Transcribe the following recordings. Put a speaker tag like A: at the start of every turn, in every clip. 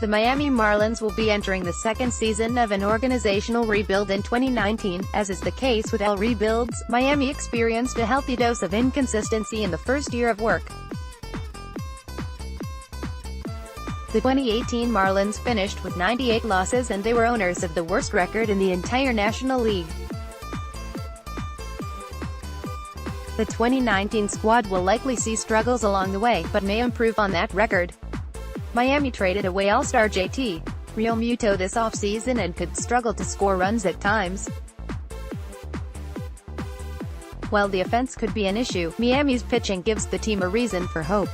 A: The Miami Marlins will be entering the second season of an organizational rebuild in 2019. As is the case with all rebuilds, Miami experienced a healthy dose of inconsistency in the first year of work. The 2018 Marlins finished with 98 losses and they were owners of the worst record in the entire National League. The 2019 squad will likely see struggles along the way, but may improve on that record. Miami traded away All-Star J.T. Realmuto this offseason and could struggle to score runs at times. While the offense could be an issue, Miami's pitching gives the team a reason for hope.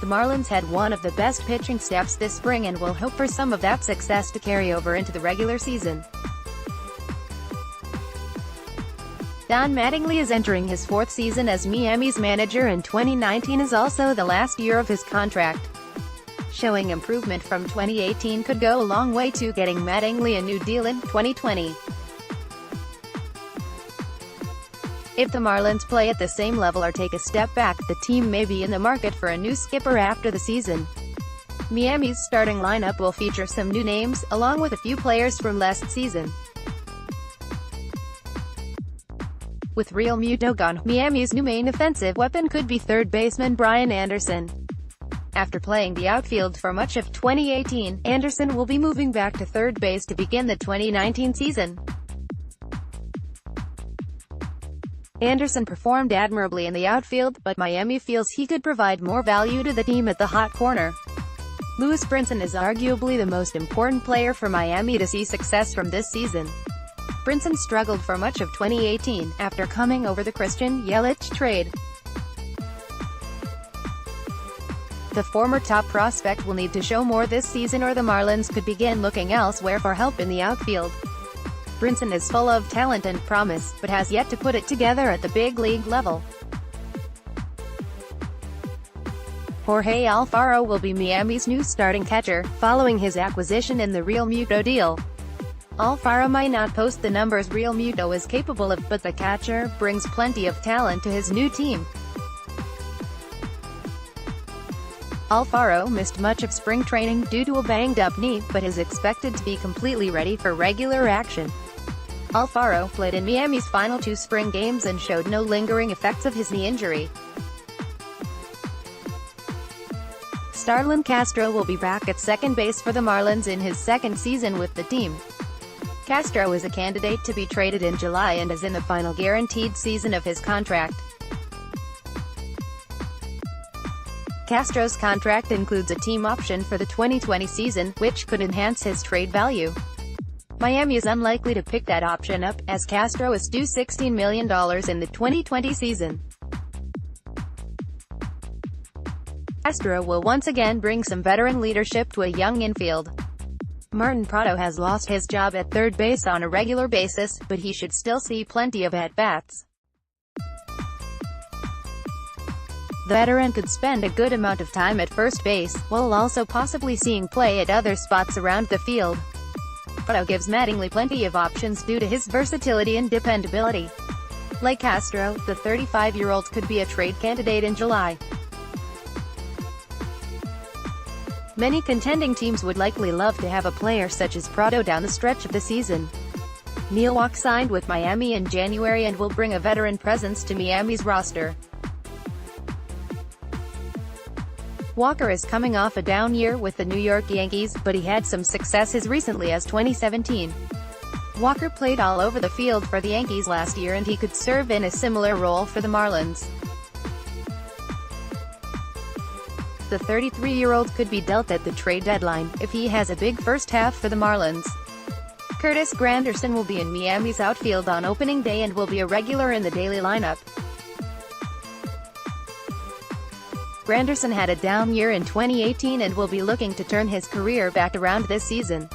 A: The Marlins had one of the best pitching staffs this spring and will hope for some of that success to carry over into the regular season. Don Mattingly is entering his fourth season as Miami's manager, and 2019 is also the last year of his contract. Showing improvement from 2018 could go a long way to getting Mattingly a new deal in 2020. If the Marlins play at the same level or take a step back, the team may be in the market for a new skipper after the season. Miami's starting lineup will feature some new names, along with a few players from last season. With Realmuto gone, Miami's new main offensive weapon could be third baseman Brian Anderson. After playing the outfield for much of 2018, Anderson will be moving back to third base to begin the 2019 season. Anderson performed admirably in the outfield, but Miami feels he could provide more value to the team at the hot corner. Lewis Brinson is arguably the most important player for Miami to see success from this season. Brinson struggled for much of 2018, after coming over the Christian Yelich trade. The former top prospect will need to show more this season or the Marlins could begin looking elsewhere for help in the outfield. Brinson is full of talent and promise, but has yet to put it together at the big league level. Jorge Alfaro will be Miami's new starting catcher, following his acquisition in the Realmuto deal. Alfaro might not post the numbers Realmuto is capable of, but the catcher brings plenty of talent to his new team. Alfaro missed much of spring training due to a banged-up knee, but is expected to be completely ready for regular action. Alfaro played in Miami's final 2 spring games and showed no lingering effects of his knee injury. Starlin Castro will be back at second base for the Marlins in his second season with the team. Castro is a candidate to be traded in July and is in the final guaranteed season of his contract. Castro's contract includes a team option for the 2020 season, which could enhance his trade value. Miami is unlikely to pick that option up, as Castro is due $16 million in the 2020 season. Castro will once again bring some veteran leadership to a young infield. Martin Prado has lost his job at third base on a regular basis, but he should still see plenty of at-bats. The veteran could spend a good amount of time at first base, while also possibly seeing play at other spots around the field. Prado gives Mattingly plenty of options due to his versatility and dependability. Like Castro, the 35-year-old could be a trade candidate in July. Many contending teams would likely love to have a player such as Prado down the stretch of the season. Neil Walker signed with Miami in January and will bring a veteran presence to Miami's roster. Walker is coming off a down year with the New York Yankees, but he had some success as recently as 2017. Walker played all over the field for the Yankees last year and he could serve in a similar role for the Marlins. The 33-year-old could be dealt at the trade deadline, if he has a big first half for the Marlins. Curtis Granderson will be in Miami's outfield on opening day and will be a regular in the daily lineup. Granderson had a down year in 2018 and will be looking to turn his career back around this season.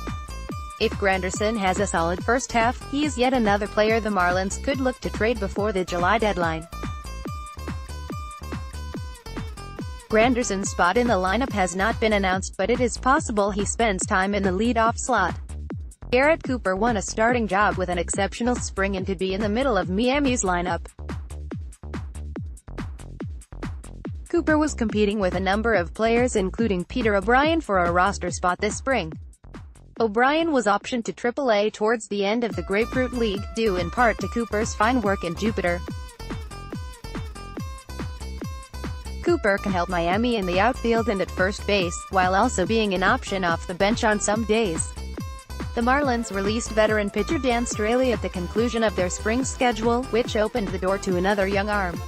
A: If Granderson has a solid first half, he is yet another player the Marlins could look to trade before the July deadline. Granderson's spot in the lineup has not been announced, but it is possible he spends time in the leadoff slot. Garrett Cooper won a starting job with an exceptional spring and could be in the middle of Miami's lineup. Cooper was competing with a number of players including Peter O'Brien for a roster spot this spring. O'Brien was optioned to AAA towards the end of the Grapefruit League, due in part to Cooper's fine work in Jupiter. Cooper can help Miami in the outfield and at first base, while also being an option off the bench on some days. The Marlins released veteran pitcher Dan Straley at the conclusion of their spring schedule, which opened the door to another young arm.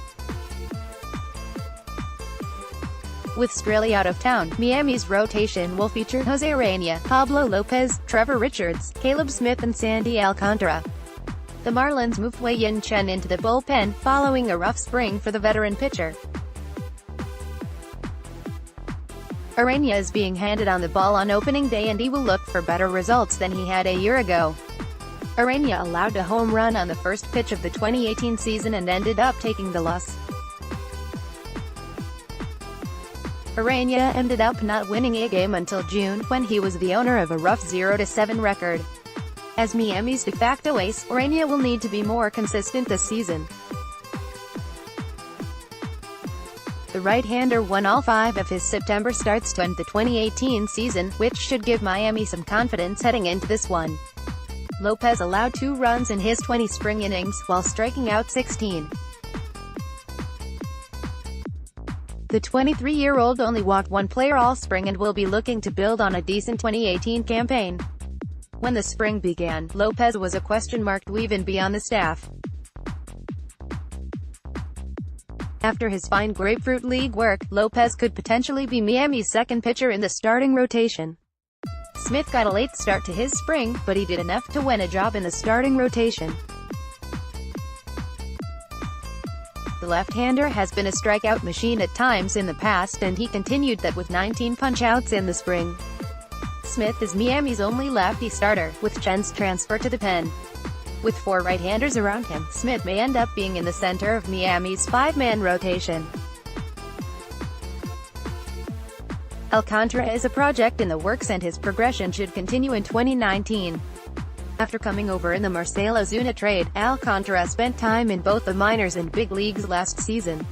A: With Straley out of town, Miami's rotation will feature Jose Urena, Pablo Lopez, Trevor Richards, Caleb Smith and Sandy Alcantara. The Marlins moved Wei-Yin Chen into the bullpen, following a rough spring for the veteran pitcher. Urena is being handed on the ball on opening day and he will look for better results than he had a year ago. Urena allowed a home run on the first pitch of the 2018 season and ended up taking the loss. Urena ended up not winning a game until June, when he was the owner of a rough 0-7 record. As Miami's de facto ace, Urena will need to be more consistent this season. The right-hander won all 5 of his September starts to end the 2018 season, which should give Miami some confidence heading into this one. Lopez allowed 2 runs in his 20 spring innings, while striking out 16. The 23-year-old only walked 1 player all spring and will be looking to build on a decent 2018 campaign. When the spring began, Lopez was a question mark even beyond the staff. After his fine Grapefruit League work, Lopez could potentially be Miami's second pitcher in the starting rotation. Smith got a late start to his spring, but he did enough to win a job in the starting rotation. The left-hander has been a strikeout machine at times in the past and he continued that with 19 punch-outs in the spring. Smith is Miami's only lefty starter, with Chen's transfer to the pen. With 4 right-handers around him, Smith may end up being in the center of Miami's 5-man rotation. Alcantara is a project in the works and his progression should continue in 2019. After coming over in the Marcell Ozuna trade, Alcantara spent time in both the minors and big leagues last season.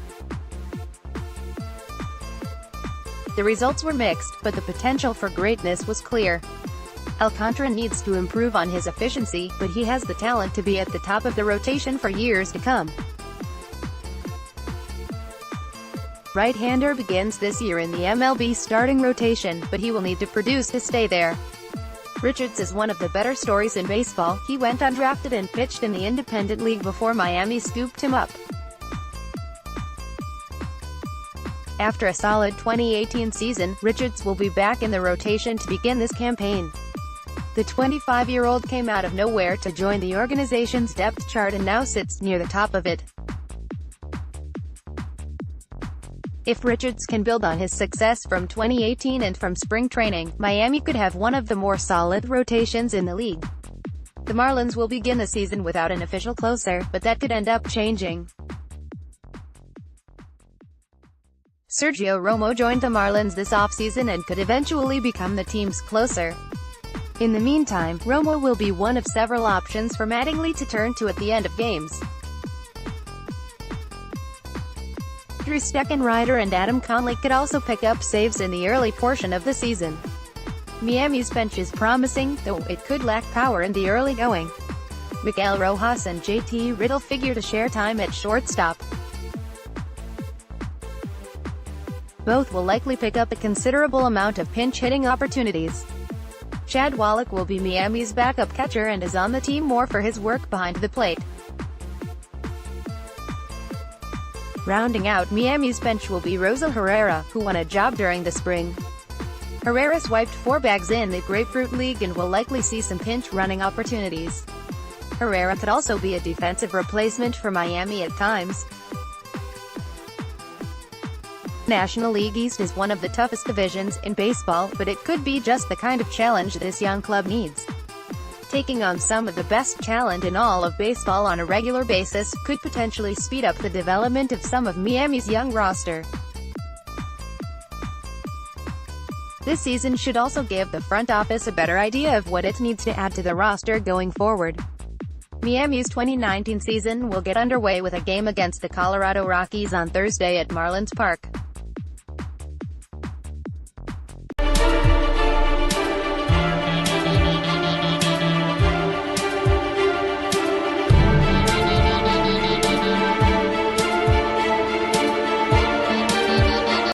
A: The results were mixed, but the potential for greatness was clear. Alcantara needs to improve on his efficiency, but he has the talent to be at the top of the rotation for years to come. Right-hander begins this year in the MLB starting rotation, but he will need to produce to stay there. Richards is one of the better stories in baseball. He went undrafted and pitched in the independent league before Miami scooped him up. After a solid 2018 season, Richards will be back in the rotation to begin this campaign. The 25-year-old came out of nowhere to join the organization's depth chart and now sits near the top of it. If Richards can build on his success from 2018 and from spring training, Miami could have one of the more solid rotations in the league. The Marlins will begin the season without an official closer, but that could end up changing. Sergio Romo joined the Marlins this offseason and could eventually become the team's closer. In the meantime, Romo will be one of several options for Mattingly to turn to at the end of games. Drew Steckenrider and Adam Conley could also pick up saves in the early portion of the season. Miami's bench is promising, though it could lack power in the early going. Miguel Rojas and J.T. Riddle figure to share time at shortstop. Both will likely pick up a considerable amount of pinch-hitting opportunities. Chad Wallach will be Miami's backup catcher and is on the team more for his work behind the plate. Rounding out Miami's bench will be Rosel Herrera, who won a job during the spring. Herrera swiped 4 bags in the Grapefruit League and will likely see some pinch-running opportunities. Herrera could also be a defensive replacement for Miami at times. National League East is one of the toughest divisions in baseball, but it could be just the kind of challenge this young club needs. Taking on some of the best talent in all of baseball on a regular basis could potentially speed up the development of some of Miami's young roster. This season should also give the front office a better idea of what it needs to add to the roster going forward. Miami's 2019 season will get underway with a game against the Colorado Rockies on Thursday at Marlins Park.